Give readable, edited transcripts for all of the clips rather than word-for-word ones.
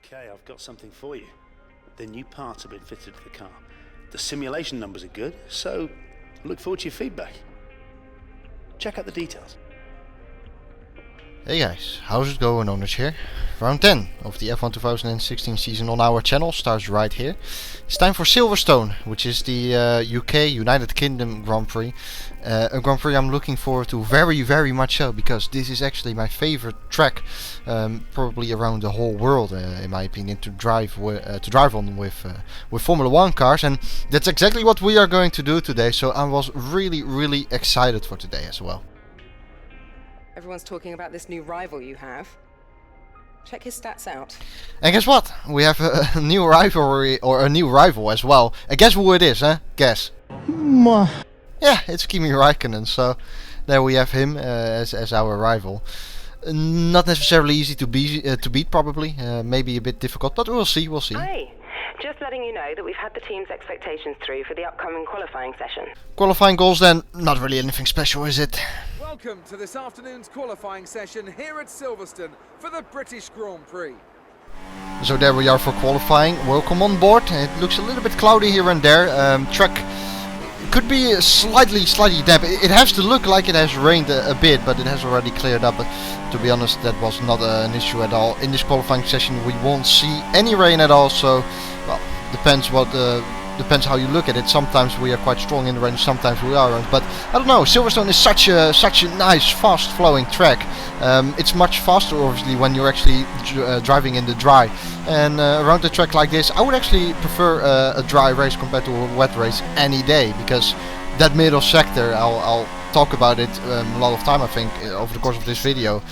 Okay, I've got something for you. The new parts have been fitted to the car. The simulation numbers are good, so I look forward to your feedback. Check out the details. Hey guys, how's it going? Owners here. Round 10 of the F1 2016 season on our channel starts right here. It's time for Silverstone, which is the UK, United Kingdom Grand Prix. A Grand Prix I'm looking forward to very much so, because this is actually my favorite track, probably around the whole world, in my opinion, to drive on with Formula 1 cars, and that's exactly what we are going to do today. So I was really excited for today as well. Everyone's talking about this new rival you have. Check his stats out. And guess what? We have a new rivalry, or a new rival as well. And guess who it is, huh? Guess. Yeah, it's Kimi Räikkönen. So there we have him as our rival. Not necessarily easy to beat, probably. Maybe a bit difficult, but we'll see. Hi. Just letting you know that we've had the team's expectations through for the upcoming qualifying session. Qualifying goals then, not really anything special, is it? Welcome to this afternoon's qualifying session here at Silverstone for the British Grand Prix. So there we are for qualifying. Welcome on board. It looks a little bit cloudy here and there. Track could be slightly damp. It has to look like it has rained a bit, but it has already cleared up. But to be honest, that was not an issue at all. In this qualifying session we won't see any rain at all, so well, depends how you look at it. Sometimes we are quite strong in the rain, sometimes we aren't. But I don't know, Silverstone is such a nice, fast-flowing track. It's much faster, obviously, when you're actually driving in the dry. And around a track like this, I would actually prefer a dry race compared to a wet race any day, because that middle sector, I'll talk about it a lot of time, I think, over the course of this video.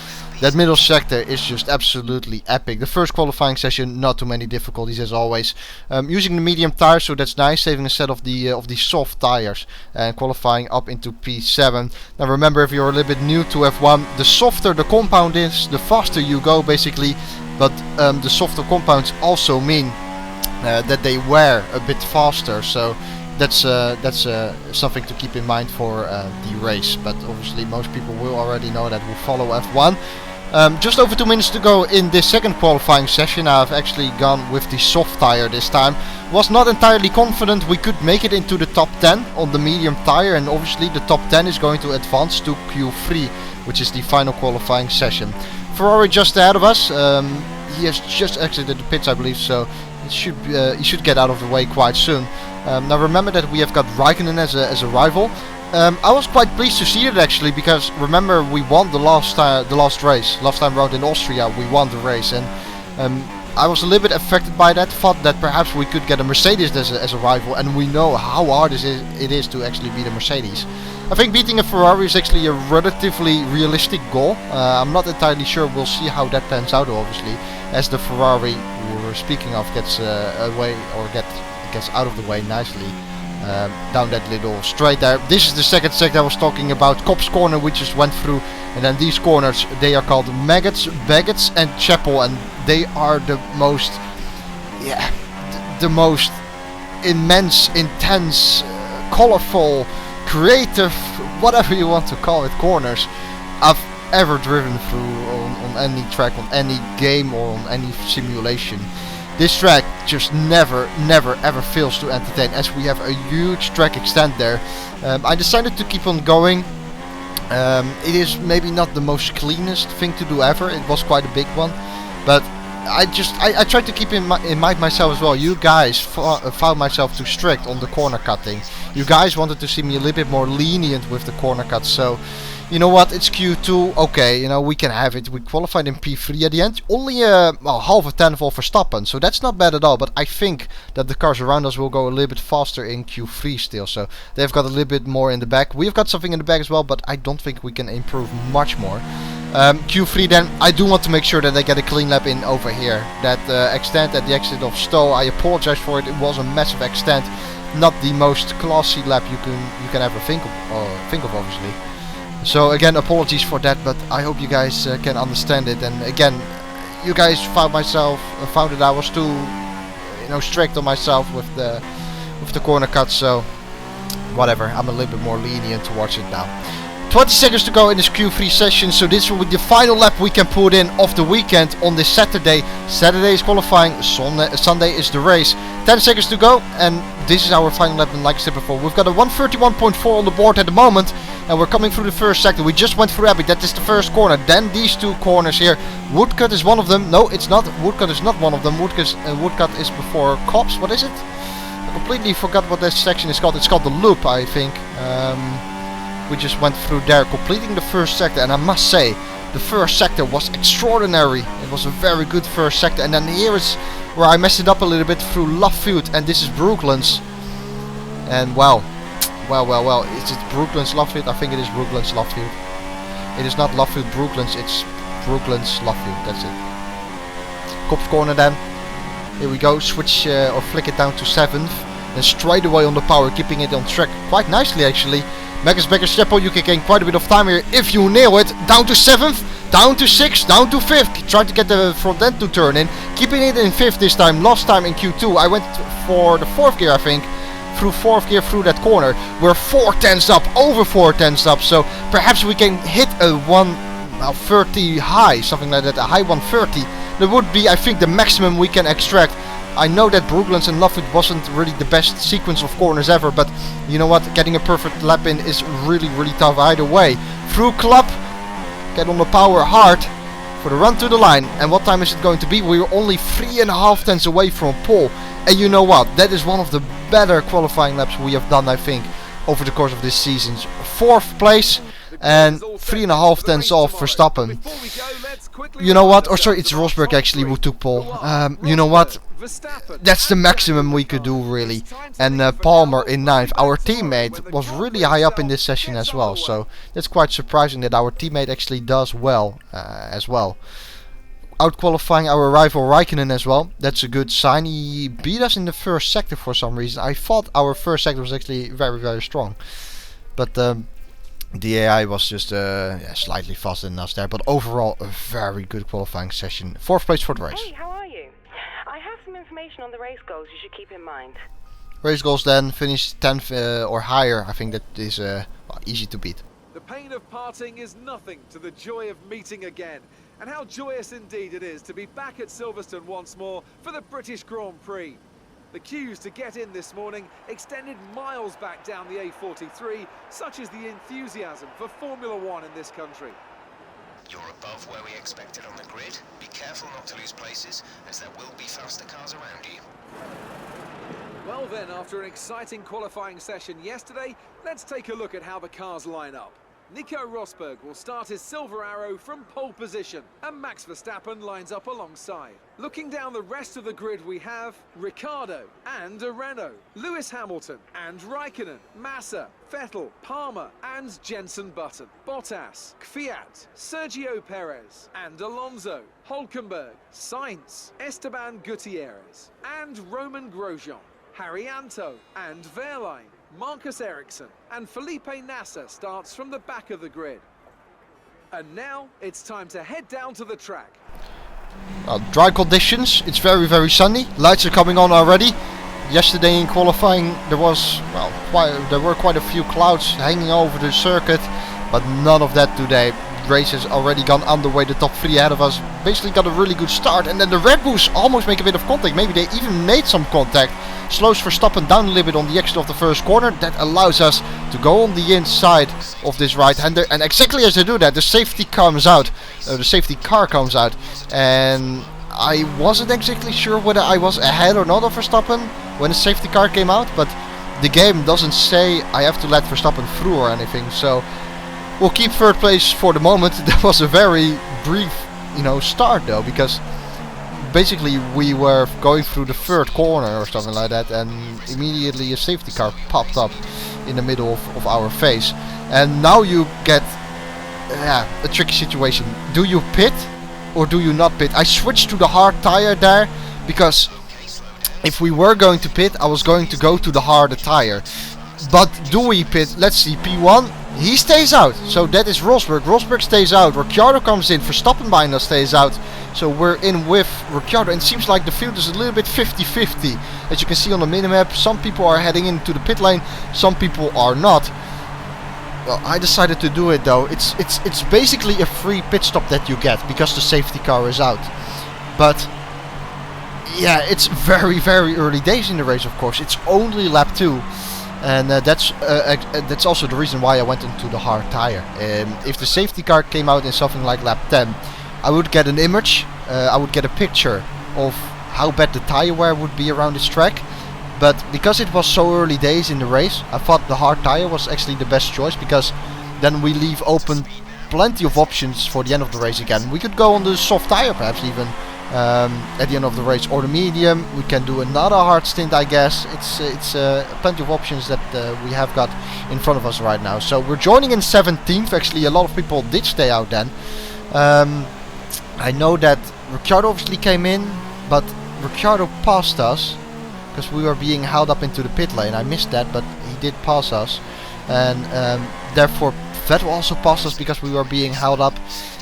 That middle sector is just absolutely epic. The first qualifying session, not too many difficulties as always. Using the medium tires, so that's nice, saving a set of the soft tires, and qualifying up into P7. Now remember, if you're a little bit new to F1, the softer the compound is, the faster you go basically. But the softer compounds also mean that they wear a bit faster. So that's something to keep in mind for the race. But obviously most people will already know that we follow F1. Just over 2 minutes to go in this second qualifying session. I've actually gone with the soft tire this time. Was not entirely confident we could make it into the top 10 on the medium tire, and obviously the top 10 is going to advance to Q3, which is the final qualifying session. Ferrari just ahead of us. He has just exited the pits, I believe, so he should get out of the way quite soon. Now remember that we have got Räikkönen as a rival. I was quite pleased to see it actually, because remember we won the last race. Last time round in Austria we won the race, and I was a little bit affected by that. Thought that perhaps we could get a Mercedes as a rival, and we know how hard it is to actually beat a Mercedes. I think beating a Ferrari is actually a relatively realistic goal. I'm not entirely sure. We'll see how that pans out, obviously, as the Ferrari we were speaking of gets gets out of the way nicely. Down that little straight there. This is the second sector I was talking about, Copse Corner, which just went through, and then these corners, they are called Maggots, Baggots and Chapel, and they are the most, the most immense, intense, colorful, creative, whatever you want to call it, corners I've ever driven through on any track, on any game, or on any simulation. This track just never ever fails to entertain, as we have a huge track extent there. I decided to keep on going. It is maybe not the most cleanest thing to do ever. It was quite a big one, but I tried to keep in mind myself as well. You guys found myself too strict on the corner cutting. You guys wanted to see me a little bit more lenient with the corner cuts, so you know what, it's Q2, okay, you know, we can have it. We qualified in P3 at the end, only half a tenth of Verstappen, so that's not bad at all. But I think that the cars around us will go a little bit faster in Q3 still, so they've got a little bit more in the back. We've got something in the back as well, but I don't think we can improve much more. Q3 then, I do want to make sure that they get a clean lap in over here. That extent at the exit of Stowe, I apologize for it. It was a massive extent, not the most classy lap you can ever think of obviously. So again, apologies for that, but I hope you guys can understand it. And again, you guys found that I was too, strict on myself with the corner cuts. So whatever, I'm a little bit more lenient towards it now. 20 seconds to go in this Q3 session, so this will be the final lap we can put in of the weekend on this Saturday. Saturday is qualifying, Sunday is the race. 10 seconds to go, and this is our final lap, and like I said before, we've got a 131.4 on the board at the moment, and we're coming through the first sector. We just went through Abbey, that is the first corner, then these two corners here. Woodcut is one of them. No, it's not. Woodcut is not one of them. Woodcut is before Cops. What is it? I completely forgot what this section is called. It's called the Loop, I think. We just went through there, completing the first sector, and I must say, the first sector was extraordinary. It was a very good first sector, and then here is where I messed it up a little bit through Lovefield, and this is Brooklands. And well, is it Brooklands Lovefield? I think it is Brooklands Lovefield. It is not Lovefield Brooklands, it's Brooklands Lovefield, that's it. Cops corner then. Here we go, switch or flick it down to 7th, and straight away on the power, keeping it on track quite nicely actually. Magnus Becker Stepo, you can gain quite a bit of time here if you nail it. Down to 7th, down to 6th, down to 5th. Trying to get the front end to turn in. Keeping it in 5th this time. Last time in Q2 I went for the 4th gear, I think. Through 4th gear through that corner. We're 4 tenths up, over 4 tenths up. So perhaps we can hit a 130 high, something like that. A high 130. That would be, I think, the maximum we can extract. I know that Brooklands and Lovefield wasn't really the best sequence of corners ever, but you know what, getting a perfect lap in is really tough either way. Through Club, get on the power hard for the run to the line. And what time is it going to be? We're only 3.5 tenths away from pole. And you know what, that is one of the better qualifying laps we have done, I think, over the course of this season. 4th place and 3.5 tenths off Verstappen. You know what, or sorry, it's Rosberg actually who took pole. You know what, that's the maximum we could do really. And Palmer in 9th, our teammate, was really high up in this session as well. So that's quite surprising that our teammate actually does well as well. Out qualifying our rival Raikkonen as well. That's a good sign. He beat us in the first sector for some reason. I thought our first sector was actually very strong. But the AI was just slightly faster than us there, but overall a very good qualifying session. 4th place for the race. Hey, how are you? I have some information on the race goals you should keep in mind. Race goals then, finish 10th or higher. I think that is easy to beat. The pain of parting is nothing to the joy of meeting again. And how joyous indeed it is to be back at Silverstone once more for the British Grand Prix. The queues to get in this morning extended miles back down the A43, such is the enthusiasm for Formula One in this country. You're above where we expected on the grid. Be careful not to lose places, as there will be faster cars around you. Well then, after an exciting qualifying session yesterday, let's take a look at how the cars line up. Nico Rosberg will start his Silver Arrow from pole position, and Max Verstappen lines up alongside. Looking down the rest of the grid, we have Ricciardo and a Renault, Lewis Hamilton and Raikkonen, Massa, Vettel, Palmer and Jenson Button, Bottas, Kvyat, Sergio Perez and Alonso, Hülkenberg, Sainz, Esteban Gutierrez and Roman Grosjean, Haryanto and Wehrlein, Marcus Ericsson and Felipe Nasser starts from the back of the grid. And now it's time to head down to the track. Dry conditions, it's very sunny, lights are coming on already. Yesterday in qualifying there were quite a few clouds hanging over the circuit, but none of that today. Race has already gone underway. The top 3 ahead of us basically got a really good start, and then the Red Bulls almost make a bit of contact. Maybe they even made some contact. Slows Verstappen down a little bit on the exit of the first corner. That allows us to go on the inside of this right-hander, and exactly as they do that, the safety comes out. The safety car comes out, and I wasn't exactly sure whether I was ahead or not of Verstappen when the safety car came out, but the game doesn't say I have to let Verstappen through or anything, so we'll keep 3rd place for the moment. That was a very brief, start though, because basically we were going through the 3rd corner or something like that, and immediately a safety car popped up in the middle of our face. And now you get a tricky situation. Do you pit or do you not pit? I switched to the hard tire there because if we were going to pit, I was going to go to the harder tire. But do we pit? Let's see, P1, he stays out. So that is Rosberg. Rosberg stays out. Ricciardo comes in. Verstappen behind us stays out. So we're in with Ricciardo. And it seems like the field is a little bit 50-50. As you can see on the minimap, some people are heading into the pit lane, some people are not. Well, I decided to do it though. It's basically a free pit stop that you get because the safety car is out. But yeah, it's very early days in the race. Of course, it's only lap 2, and that's also the reason why I went into the hard tire. If the safety car came out in something like lap 10, I would get an image. I would get a picture of how bad the tire wear would be around this track. But because it was so early days in the race, I thought the hard tire was actually the best choice, because then we leave open plenty of options for the end of the race again. We could go on the soft tire perhaps even at the end of the race, or the medium. We can do another hard stint, I guess. It's plenty of options that we have got in front of us right now. So we're joining in 17th. Actually, a lot of people did stay out then. I know that Ricciardo obviously came in, but Ricciardo passed us because we were being held up into the pit lane. I missed that, but he did pass us, and therefore Vettel also passed us because we were being held up,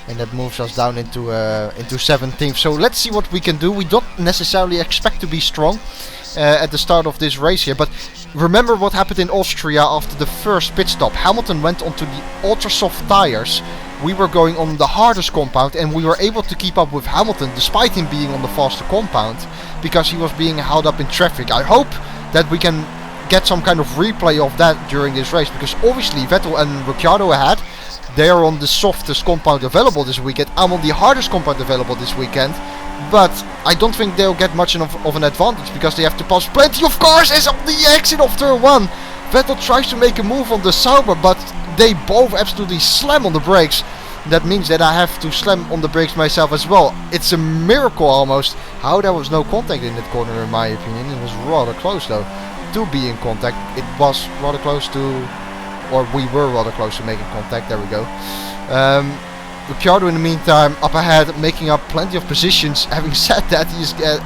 and that moves us down into 17th. So let's see what we can do. We don't necessarily expect to be strong at the start of this race here, but remember what happened in Austria after the first pit stop. Hamilton went onto the ultra soft tires. We were going on the hardest compound, and we were able to keep up with Hamilton despite him being on the faster compound, because he was being held up in traffic. I hope that we can get some kind of replay of that during this race, because obviously Vettel and Ricciardo ahead. They are on the softest compound available this weekend. I'm on the hardest compound available this weekend, but I don't think they'll get much of an advantage, because they have to pass plenty of cars as up the exit of turn 1. Vettel tries to make a move on the Sauber, but they both absolutely slam on the brakes. That means that I have to slam on the brakes myself as well. It's a miracle almost how there was no contact in that corner, in my opinion. It was rather close though to be in contact. It was rather close to, or we were rather close to making contact. There we go. Ricciardo in the meantime up ahead, making up plenty of positions. Having said that,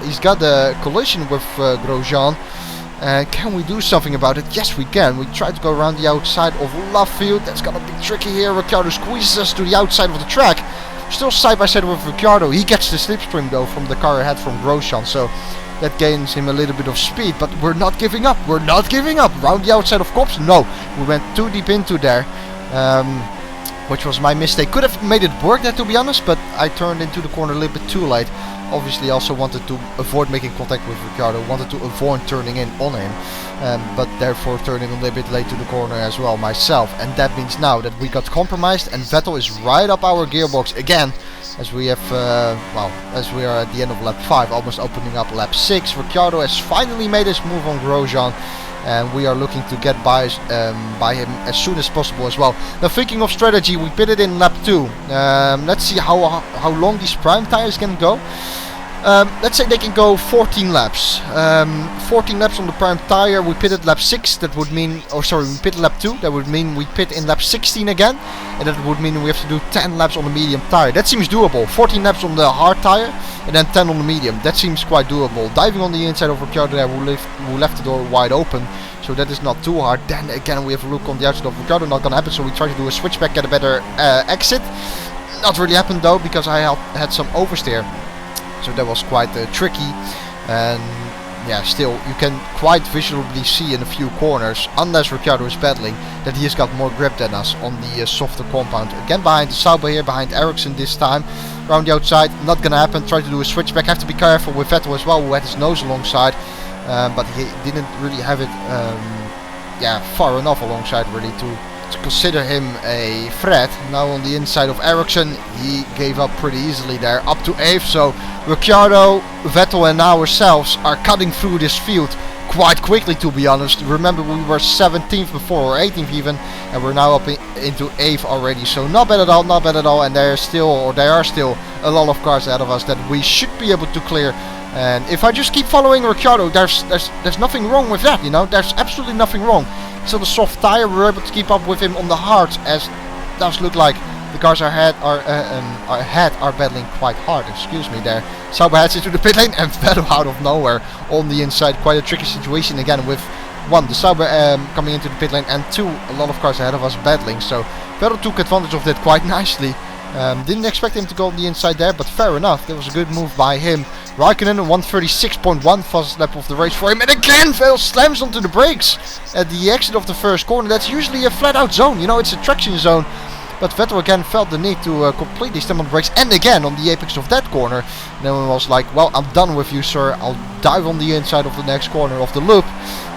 he's got a collision with Grosjean. Can we do something about it? Yes, we can. We try to go around the outside of left field. That's gonna be tricky here. Ricciardo squeezes us to the outside of the track. Still side by side with Ricciardo. He gets the slipstream though from the car ahead from Grosjean, so that gains him a little bit of speed. But we're not giving up. We're not giving up. Round the outside of Kops? No. We went too deep into there, which was my mistake. Could have made it work there, to be honest, but I turned into the corner a little bit too late. Obviously also wanted to avoid making contact with Ricciardo, wanted to avoid turning in on him, but therefore turning a little bit late to the corner as well myself. And that means now that we got compromised, and Vettel is right up our gearbox again, as we have, as we are at the end of lap 5, almost opening up lap 6. Ricciardo has finally made his move on Grosjean, and we are looking to get by him as soon as possible as well. Now, thinking of strategy, we pitted in lap 2. Let's see how long these prime tires can go. Let's say they can go 14 laps. 14 laps on the prime tire. We pitted lap 6. That would mean, we pitted lap 2. That would mean we pit in lap 16 again, and that would mean we have to do 10 laps on the medium tire. That seems doable. 14 laps on the hard tire, and then 10 on the medium. That seems quite doable. Diving on the inside of Ricciardo there, who left the door wide open, so that is not too hard. Then again, we have a look on the outside of Ricciardo. Not gonna happen. So we try to do a switchback, get a better exit. Not really happened though, because I had some oversteer. So that was quite tricky, and yeah, still you can quite visually see in a few corners, unless Ricciardo is battling, that he has got more grip than us on the softer compound. Again behind the Sauber here, behind Ericsson this time, around the outside, not gonna happen. Try to do a switchback, have to be careful with Vettel as well, who had his nose alongside, but he didn't really have it far enough alongside really to consider him a threat. Now on the inside of Ericsson, he gave up pretty easily there, up to 8th. So Ricciardo, Vettel and ourselves are cutting through this field quite quickly, to be honest. Remember, we were 17th before, or 18th even, and we're now up into 8th already. So not bad at all, not bad at all. And there are still a lot of cars ahead of us that we should be able to clear. And if I just keep following Ricciardo, there's nothing wrong with that, you know. There's absolutely nothing wrong. So the soft tire, we're able to keep up with him on the hards, as it does look like the cars ahead are battling quite hard. Excuse me there. Sauber heads into the pit lane, and Vettel out of nowhere on the inside. Quite a tricky situation again with 1, the Sauber coming into the pit lane, and 2, a lot of cars ahead of us battling. So Vettel took advantage of that quite nicely. Didn't expect him to go on the inside there, but fair enough. That was a good move by him Raikkonen 136.1, fastest lap of the race for him, and again slams onto the brakes at the exit of the first corner. That's usually a flat out zone, you know, it's a traction zone. But Vettel again felt the need to completely slam on the brakes, and again on the apex of that corner. And then it was like, well, I'm done with you, sir. I'll dive on the inside of the next corner of the loop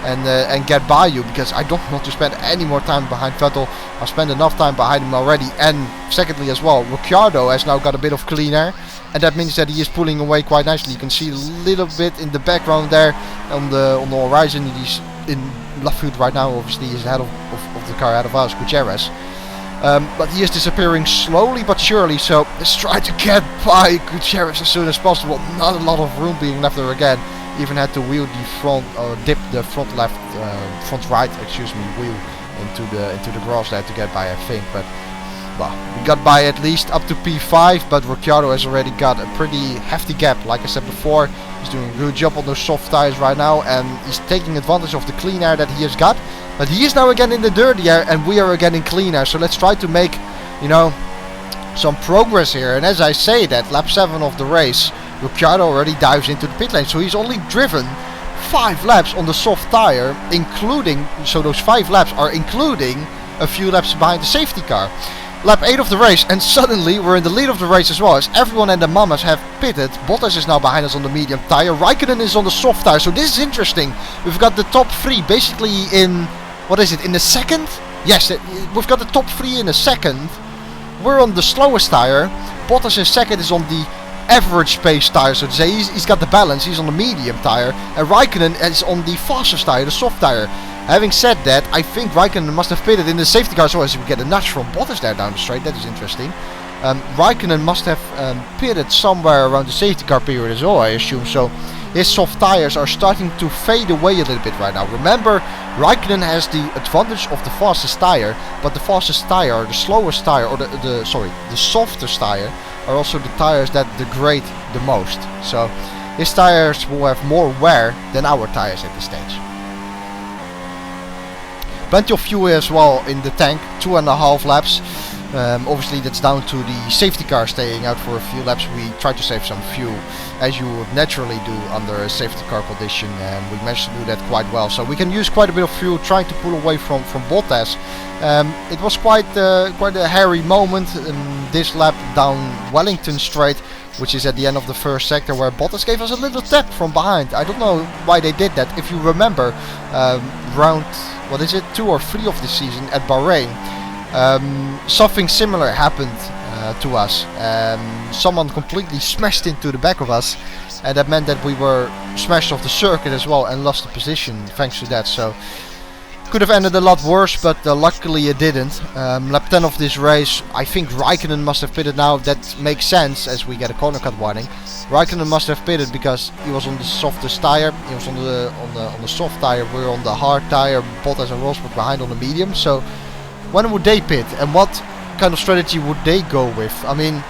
and get by you, because I don't want to spend any more time behind Vettel. I've spent enough time behind him already. And secondly as well, Ricciardo has now got a bit of clean air, and that means that he is pulling away quite nicely. You can see a little bit in the background there on the horizon. He's in left field right now. Obviously he's ahead of the car ahead of us, Gutierrez. But he is disappearing slowly but surely, so let's try to get by Gutierrez as soon as possible. Not a lot of room being left there again. Even had to wheel the front, or dip the front right, wheel into the grass there to get by, I think. But well, we got by at least up to P5, but Ricciardo has already got a pretty hefty gap. Like I said before, he's doing a good job on those soft tires right now, and he's taking advantage of the clean air that he has got. But he is now again in the dirty air, and we are again in clean air. So let's try to make, you know, some progress here. And as I say that, lap 7 of the race, Ricciardo already dives into the pit lane. So he's only driven 5 laps on the soft tire, including, so those 5 laps are including a few laps behind the safety car. Lap 8 of the race, and suddenly we're in the lead of the race as well, as everyone and the mamas have pitted. Bottas is now behind us on the medium tire. Raikkonen is on the soft tire, so this is interesting. We've got the top 3 basically in, what is it, in the second? Yes, we've got the top 3 in a second. We're on the slowest tire. Bottas in second is on the average pace tire, so to say. He's got the balance, he's on the medium tire. And Raikkonen is on the fastest tire, the soft tire. Having said that, I think Raikkonen must have pitted in the safety car, so as we get a nudge from Bottas there down the straight. That is interesting. Raikkonen must have pitted somewhere around the safety car period as well, I assume. So his soft tires are starting to fade away a little bit right now. Remember, Raikkonen has the advantage of the fastest tire, but the fastest tire, the slowest tire, or the softest tire, are also the tires that degrade the most. So his tires will have more wear than our tires at this stage. Plenty of fuel as well in the tank, 2.5 laps. Obviously that's down to the safety car staying out for a few laps. We try to save some fuel, as you would naturally do under a safety car condition, and we managed to do that quite well. So we can use quite a bit of fuel trying to pull away from Bottas. It was quite a hairy moment this lap down Wellington Straight, which is at the end of the first sector, where Bottas gave us a little tap from behind. I don't know why they did that. If you remember, round, what is it, 2 or 3 of the season at Bahrain, something similar happened to us. Someone completely smashed into the back of us, and that meant that we were smashed off the circuit as well and lost the position thanks to that. So could have ended a lot worse, but luckily it didn't. Lap 10 of this race, I think Raikkonen must have pitted now. That makes sense as we get a corner cut warning. Raikkonen must have pitted because he was on the softest tire. He was on the soft tire. We're on the hard tire. Bottas and Rosberg behind on the medium. So when would they pit, and what kind of strategy would they go with? I mean,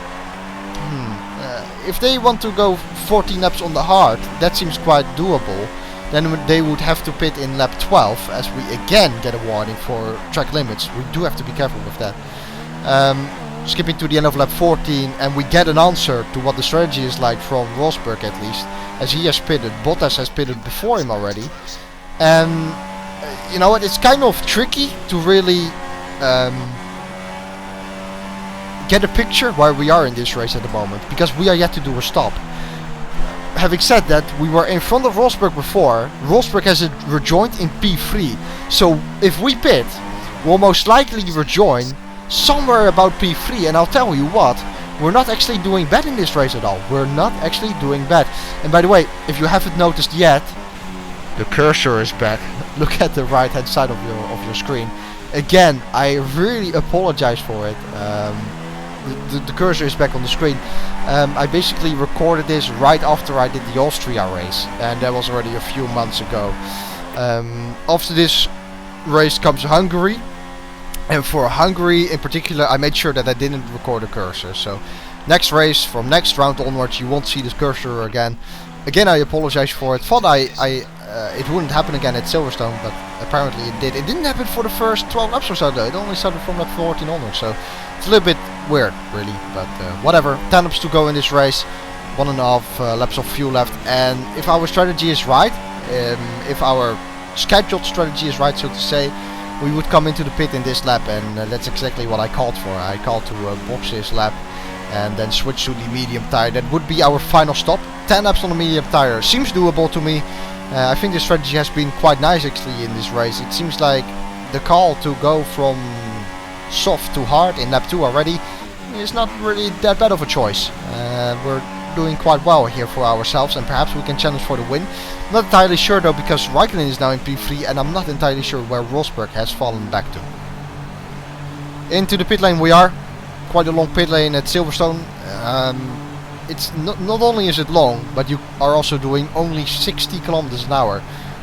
if they want to go 14 laps on the hard, that seems quite doable. Then they would have to pit in lap 12, as we again get a warning for track limits. We do have to be careful with that. Skipping to the end of lap 14, and we get an answer to what the strategy is like from Rosberg, at least, as he has pitted. Bottas has pitted before him already. And you know what, it's kind of tricky to really get a picture where we are in this race at the moment, because we are yet to do a stop. Having said that, we were in front of Rosberg before. Rosberg has rejoined in P3, so if we pit, we'll most likely rejoin somewhere about P3. And I'll tell you what, we're not actually doing bad in this race at all. We're not actually doing bad. And by the way, if you haven't noticed yet, the cursor is back. Look at the right hand side of your screen. Again, I really apologize for it. The cursor is back on the screen. I basically recorded this right after I did the Austria race, and that was already a few months ago. After this race comes Hungary, and for Hungary in particular I made sure that I didn't record a cursor. So next race, from next round onwards, you won't see this cursor again. Again, I apologize for it. Thought it wouldn't happen again at Silverstone, but apparently it did. It didn't happen for the first 12 laps or so though. It only started from lap 14 onwards, so it's a little bit weird really, but whatever. 10 laps to go in this race. 1.5 laps of fuel left, and if our strategy is right, if our scheduled strategy is right, so to say, we would come into the pit in this lap, and that's exactly what I called for. I called to box this lap and then switch to the medium tire. That would be our final stop. 10 laps on the medium tire seems doable to me. I think the strategy has been quite nice actually in this race. It seems like the call to go from soft to hard in lap 2 already is not really that bad of a choice. We're doing quite well here for ourselves, and perhaps we can challenge for the win. Not entirely sure though, because Raikkonen is now in P3, and I'm not entirely sure where Rosberg has fallen back to. Into the pit lane we are. Quite a long pit lane at Silverstone. It's not only is it long, but you are also doing only 60 kilometers an hour,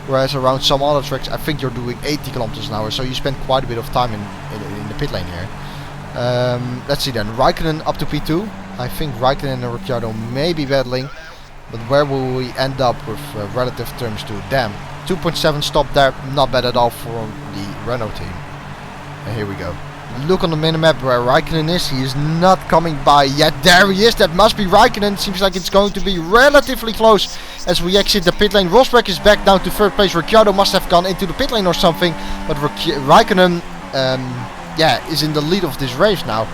whereas around some other tracks I think you're doing 80 kilometers an hour, so you spend quite a bit of time in the pit lane here. Let's see then, Raikkonen up to P2. I think Raikkonen and Ricciardo may be battling, but where will we end up with relative terms to them? 2.7 stop there, not bad at all for the Renault team. And here we go. Look on the minimap where Raikkonen is. He is not coming by yet. There he is. That must be Raikkonen. Seems like it's going to be relatively close as we exit the pit lane. Rosberg is back down to 3rd place. Ricciardo must have gone into the pit lane or something. But Raikkonen is in the lead of this race now.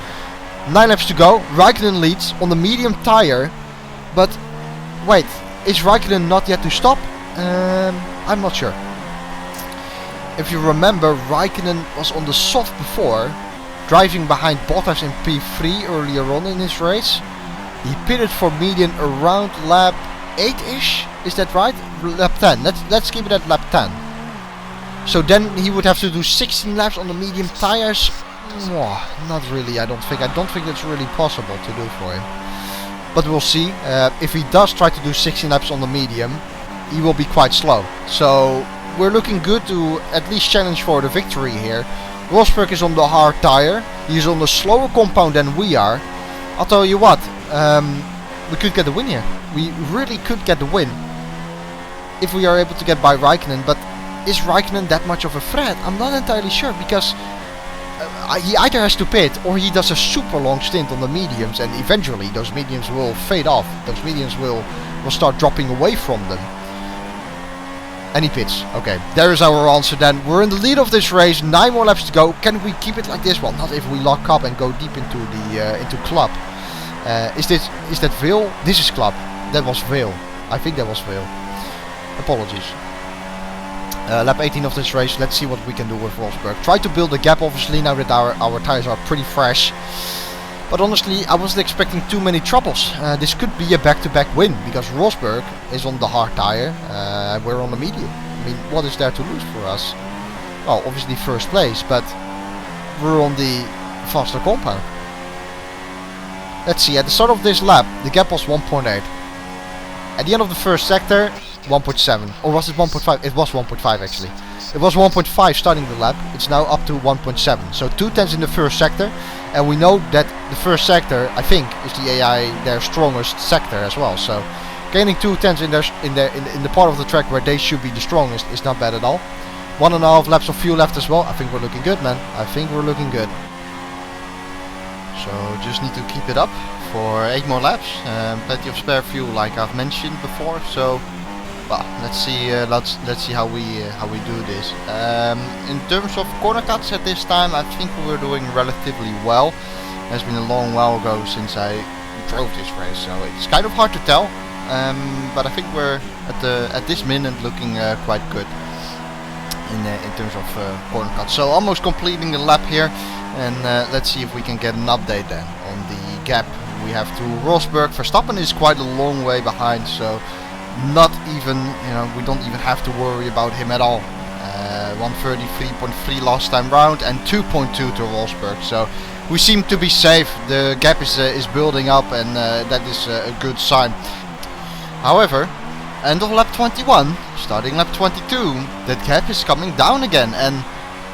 9 laps to go. Raikkonen leads on the medium tire. But wait, is Raikkonen not yet to stop? I'm not sure. If you remember, Raikkonen was on the soft before, driving behind Bottas in P3 earlier on in this race. He pitted for medium around lap 8-ish, is that right? Lap 10, let's keep it at lap 10. So then he would have to do 16 laps on the medium tires. Not really, I don't think that's really possible to do for him. But we'll see. If he does try to do 16 laps on the medium, he will be quite slow. So we're looking good to at least challenge for the victory here. Rosberg is on the hard tire. He's on the slower compound than we are. I'll tell you what, we could get the win here. We really could get the win if we are able to get by Raikkonen. But is Raikkonen that much of a threat? I'm not entirely sure, because he either has to pit or he does a super long stint on the mediums, and eventually those mediums will fade off. Those mediums will start dropping away from them. And he pits. Okay, there is our answer then. We're in the lead of this race. 9 more laps to go. Can we keep it like this? Well, not if we lock up and go deep into the into club. Is that Vale? This is club. That was Vale. I think that was Vale. Apologies. Lap 18 of this race. Let's see what we can do with Rosberg. Try to build a gap, obviously, now that our tires are pretty fresh. But honestly, I wasn't expecting too many troubles. This could be a back-to-back win, because Rosberg is on the hard tire. We're on the medium. I mean, what is there to lose for us? Well, obviously 1st place, but we're on the faster compound. Let's see, at the start of this lap, the gap was 1.8. At the end of the 1st sector, 1.7. Or was it 1.5? It was 1.5 actually. It was 1.5 starting the lap. It's now up to 1.7. So 2 tenths in the 1st sector. And we know that the 1st sector, I think, is the AI their strongest sector as well. So gaining 2 tenths in the part of the track where they should be the strongest is not bad at all. 1.5 laps of fuel left as well. I think we're looking good, man. I think we're looking good. So just need to keep it up for 8 more laps. Plenty of spare fuel, like I've mentioned before. So, well, let's see. Let's see how we do this. In terms of corner cuts at this time, I think we're doing relatively well. It's been a long while ago since I drove this race, so it's kind of hard to tell. But I think we're at this minute looking quite good in terms of corner cuts. So almost completing the lap here, and let's see if we can get an update then on the gap we have to Rosberg. Verstappen is quite a long way behind, so not even, we don't even have to worry about him at all. 133.3 last time round and 2.2 to Rosberg, so we seem to be safe. The gap is building up, and that is a good sign. However, end of lap 21, starting lap 22, that gap is coming down again, and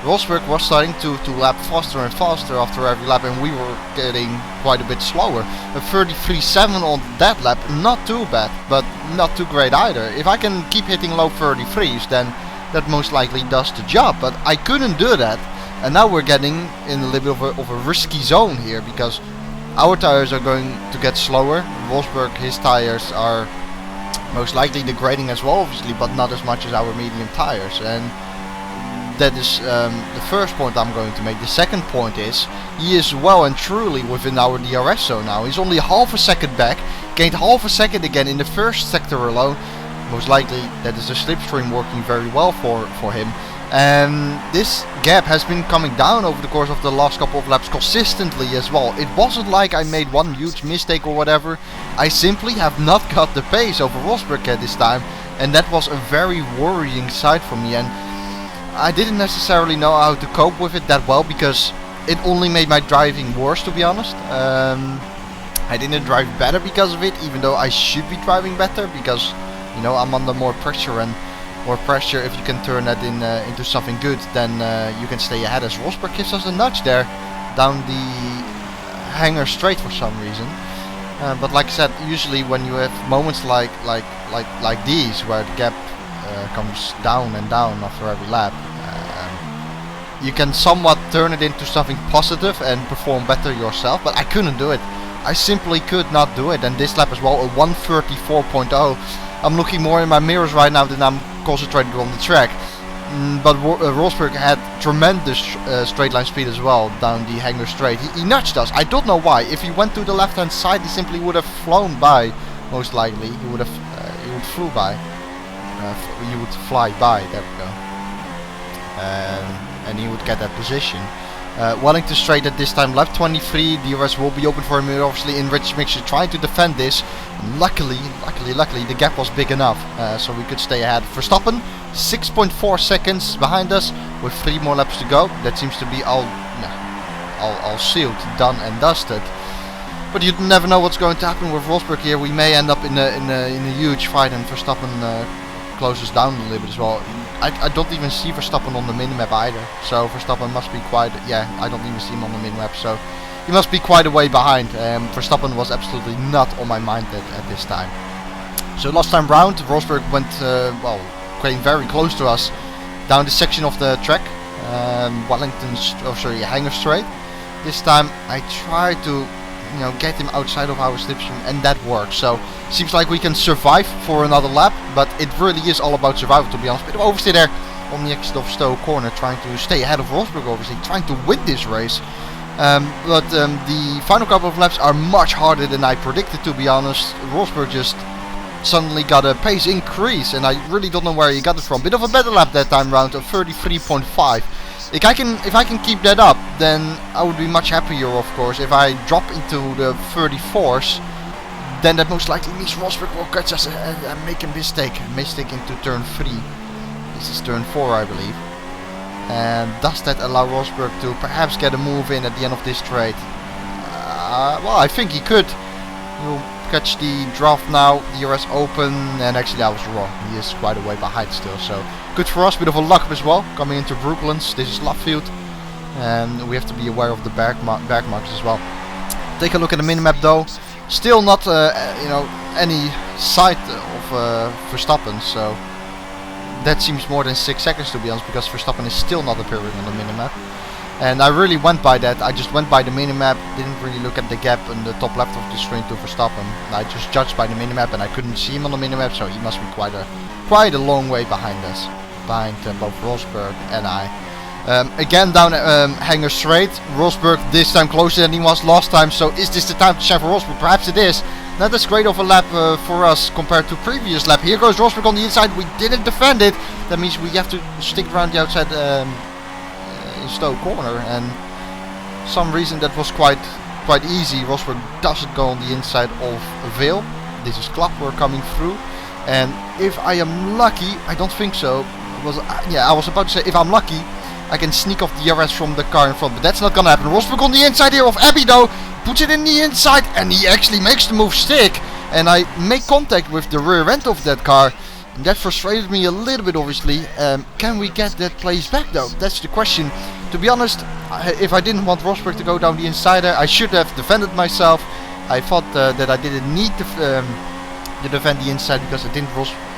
Rosberg was starting to lap faster and faster after every lap, and we were getting quite a bit slower. A 33.7 on that lap, not too bad, but not too great either. If I can keep hitting low 33s, then that most likely does the job, but I couldn't do that. And now we're getting in a little bit of a risky zone here, because our tires are going to get slower. Rosberg, his tires are most likely degrading as well, obviously, but not as much as our medium tires. And that is the first point I'm going to make. The second point is, he is well and truly within our DRS zone now. He's only half a second back, gained half a second again in the first sector alone. Most likely that is the slipstream working very well for him. And this gap has been coming down over the course of the last couple of laps consistently as well. It wasn't like I made one huge mistake or whatever. I simply have not got the pace over Rosberg at this time, and that was a very worrying sight for me. And I didn't necessarily know how to cope with it that well, because it only made my driving worse, to be honest. I didn't drive better because of it, even though I should be driving better, because, you know, I'm under more pressure, and more pressure, if you can turn that into something good, then you can stay ahead, as Rosberg gives us a nudge there down the hanger straight for some reason. But like I said, usually when you have moments like these, where the gap comes down and down after every lap, you can somewhat turn it into something positive and perform better yourself, but I couldn't do it. I simply could not do it. And this lap as well, a 134.0. I'm looking more in my mirrors right now than I'm concentrated on the track. But Rosberg had tremendous straight line speed as well down the hanger straight. He nudged us. I don't know why. If he went to the left hand side, he simply would have flown by. Most likely, he would flew by. He would fly by. There we go. And he would get that position. Wellington straight at this time, lap 23. DRS will be open for him. Obviously, in rich mixture, trying to defend this. And luckily, the gap was big enough, so we could stay ahead. Verstappen, 6.4 seconds behind us, with 3 more laps to go. That seems to be all sealed, done and dusted. But you never know what's going to happen with Rosberg here. We may end up in a huge fight, and Verstappen closes down a little bit as well. I don't even see Verstappen on the minimap either. So Verstappen must be quite... Yeah, I don't even see him on the minimap. So he must be quite a way behind. Verstappen was absolutely not on my mind at this time. So last time round, Rosberg went, came very close to us down the section of the track. Hanger straight. This time I tried to, get him outside of our slipstream, and that works. So seems like we can survive for another lap, but it really is all about survival, to be honest. But obviously there on the exit of Stowe corner, trying to stay ahead of Rosberg, obviously trying to win this race. But the final couple of laps are much harder than I predicted, to be honest. Rosberg just suddenly got a pace increase, and I really don't know where he got it from. Bit of a better lap that time round, of 33.5. If I can keep that up, then I would be much happier, of course. If I drop into the 34s, then that most likely means Rosberg will catch us and make a mistake into turn 3. This is turn 4, I believe. And does that allow Rosberg to perhaps get a move in at the end of this straight? Well, I think he could. He'll catch the draft now, DRS open, and actually I was wrong. He is quite a way behind still, so good for us. Bit of a luck as well, coming into Brooklands. This is lap field, and we have to be aware of the back marks as well. Take a look at the minimap though. Still not, any sight of Verstappen, so that seems more than 6 seconds, to be honest, because Verstappen is still not appearing on the minimap. And I really went by that. I just went by the minimap, didn't really look at the gap on the top left of the screen to Verstappen. I just judged by the minimap, and I couldn't see him on the minimap, so he must be quite a long way behind us, behind both Rosberg and I. Again down hanger straight. Rosberg this time closer than he was last time, so is this the time to shine for Rosberg? Perhaps it is. Not as great of a lap for us compared to previous lap. Here goes Rosberg on the inside. We didn't defend it. That means we have to stick around the outside in Stowe corner, and some reason that was quite easy. Rosberg doesn't go on the inside of Vale. This is Klapper coming through, and if I am lucky, I don't think so. I was about to say, if I'm lucky, I can sneak off the DRS from the car in front, but that's not gonna happen. Rosberg on the inside here of Abbey though, puts it in the inside, and he actually makes the move stick, and I make contact with the rear end of that car. And that frustrated me a little bit, obviously. Can we get that place back though? That's the question. To be honest, if I didn't want Rosberg to go down the insider, I should have defended myself. I thought that I didn't need to defend the inside, because I didn't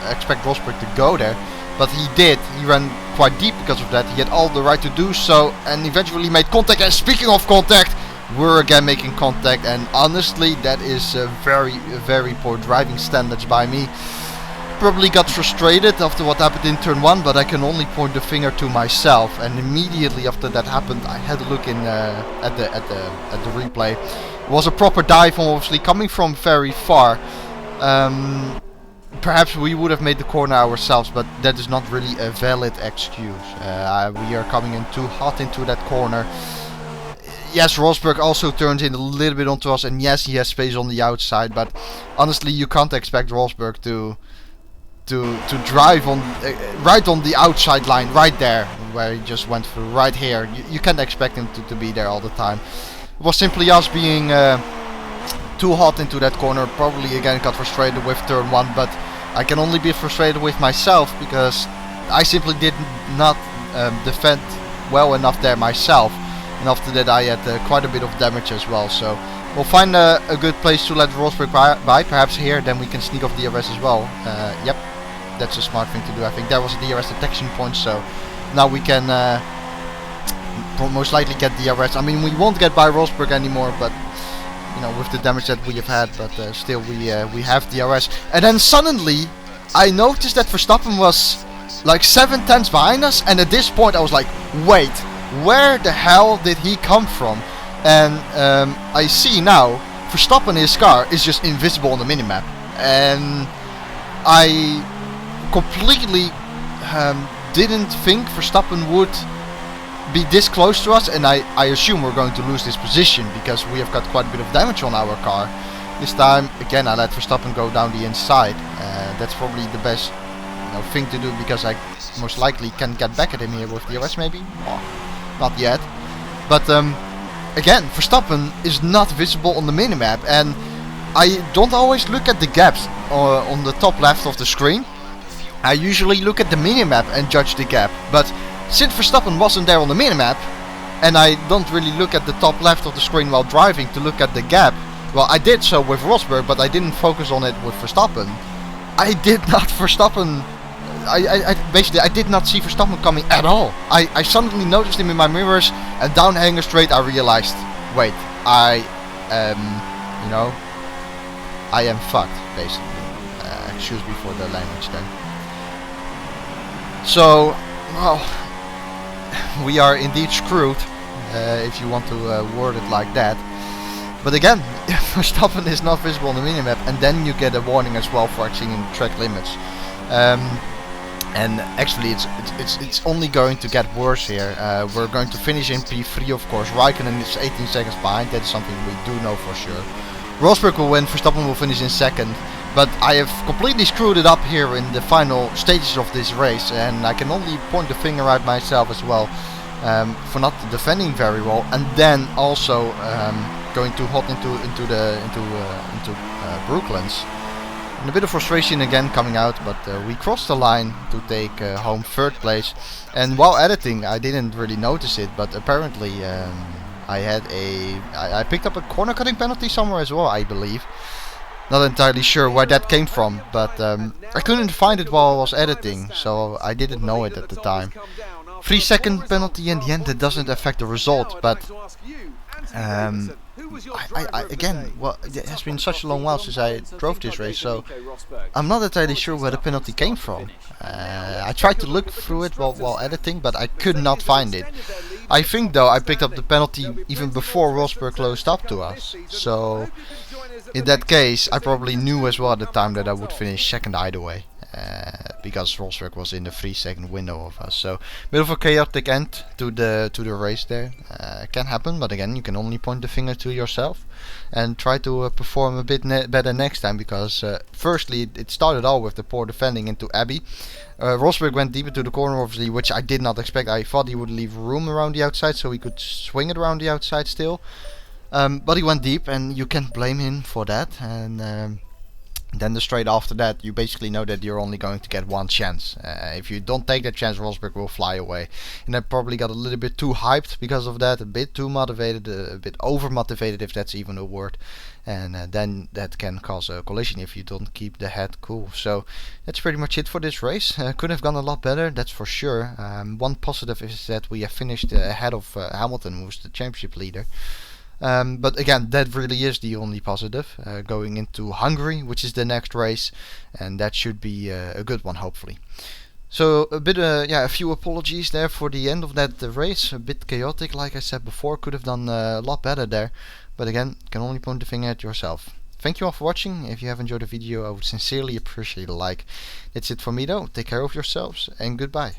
expect Rosberg to go there. But he did. He ran quite deep because of that. He had all the right to do so, and eventually made contact. And speaking of contact, were again making contact, and honestly that is very poor driving standards by me. Probably got frustrated after what happened in turn 1, but I can only point the finger to myself, and immediately after that happened I had a look in at the replay. It was a proper dive, obviously coming from very far. Perhaps we would have made the corner ourselves, but that is not really a valid excuse. We are coming in too hot into that corner. Yes, Rosberg also turns in a little bit onto us, and yes, he has space on the outside, but honestly you can't expect Rosberg to drive on right on the outside line, right there where he just went through, right here. You can't expect him to be there all the time. It was simply us being too hot into that corner. Probably again got frustrated with turn 1, but I can only be frustrated with myself because I simply did not defend well enough there myself, and after that I had quite a bit of damage as well. So we'll find a good place to let Rosberg by, perhaps here, then we can sneak off DRS as well. Yep, that's a smart thing to do. I think there was a DRS detection point, so now we can most likely get DRS. I mean, we won't get by Rosberg anymore, but you know, with the damage that we have had, but still we have DRS. And then suddenly I noticed that Verstappen was like 7/10 behind us, and at this point I was like, wait, where the hell did he come from? And I see now Verstappen, his car is just invisible on the minimap, and I completely didn't think Verstappen would be this close to us, and I assume we're going to lose this position because we have got quite a bit of damage on our car. This time again I let Verstappen go down the inside. That's probably the best thing to do, because I most likely can get back at him here with DRS maybe. Oh, not yet, but again Verstappen is not visible on the minimap, and I don't always look at the gaps on the top left of the screen. I usually look at the minimap and judge the gap, but since Verstappen wasn't there on the minimap, and I don't really look at the top left of the screen while driving to look at the gap, well, I did so with Rosberg, but I didn't focus on it with Verstappen. I did not basically I did not see Verstappen coming at all. I suddenly noticed him in my mirrors, and down Hanger Straight I realized, wait, I am fucked, basically. Excuse me for the language then. So, well, we are indeed screwed, if you want to word it like that. But again, Verstappen is not visible on the minimap, and then you get a warning as well for exceeding track limits. And actually it's only going to get worse here. We're going to finish in P3, of course. Raikkonen is 18 seconds behind, that's something we do know for sure. Rosberg will win, Verstappen will finish in second. But I have completely screwed it up here in the final stages of this race, and I can only point the finger at myself as well for not defending very well, and then also going too hot into Brooklands. And a bit of frustration again coming out, but we crossed the line to take home third place. And while editing, I didn't really notice it, but apparently I picked up a corner cutting penalty somewhere as well, I believe. Not entirely sure where that came from, but I couldn't find it while I was editing, so I didn't know it at the time. 3-second penalty in the end, that doesn't affect the result, but again, well, it has been such a long while since I drove this race, so I'm not entirely sure where the penalty came from. I tried to look through it while editing, but I could not find it. I think though I picked up the penalty even before Rosberg closed up to us, so in that case I probably knew as well at the time that I would finish second either way, because Rosberg was in the 3-second window of us. So bit of a chaotic end to the race there. Can happen, but again, you can only point the finger to yourself and try to perform a bit better next time, because firstly it started all with the poor defending into Abbey. Rosberg went deep into the corner, obviously, which I did not expect. I thought he would leave room around the outside so he could swing it around the outside still. But he went deep, and you can't blame him for that. And then the straight after that, you basically know that you're only going to get one chance. If you don't take that chance, Rosberg will fly away. And I probably got a little bit too hyped because of that, a bit too motivated, a bit over motivated, if that's even a word. And then that can cause a collision if you don't keep the head cool. So that's pretty much it for this race. Could have gone a lot better, that's for sure. One positive is that we have finished ahead of Hamilton, who's the championship leader. But again, that really is the only positive, going into Hungary, which is the next race, and that should be a good one, hopefully. So a few apologies there for the end of that race. A bit chaotic, like I said before. Could have done a lot better there, but again, can only point the finger at yourself. Thank you all for watching. If you have enjoyed the video, I would sincerely appreciate a like. That's it for me though. Take care of yourselves and goodbye.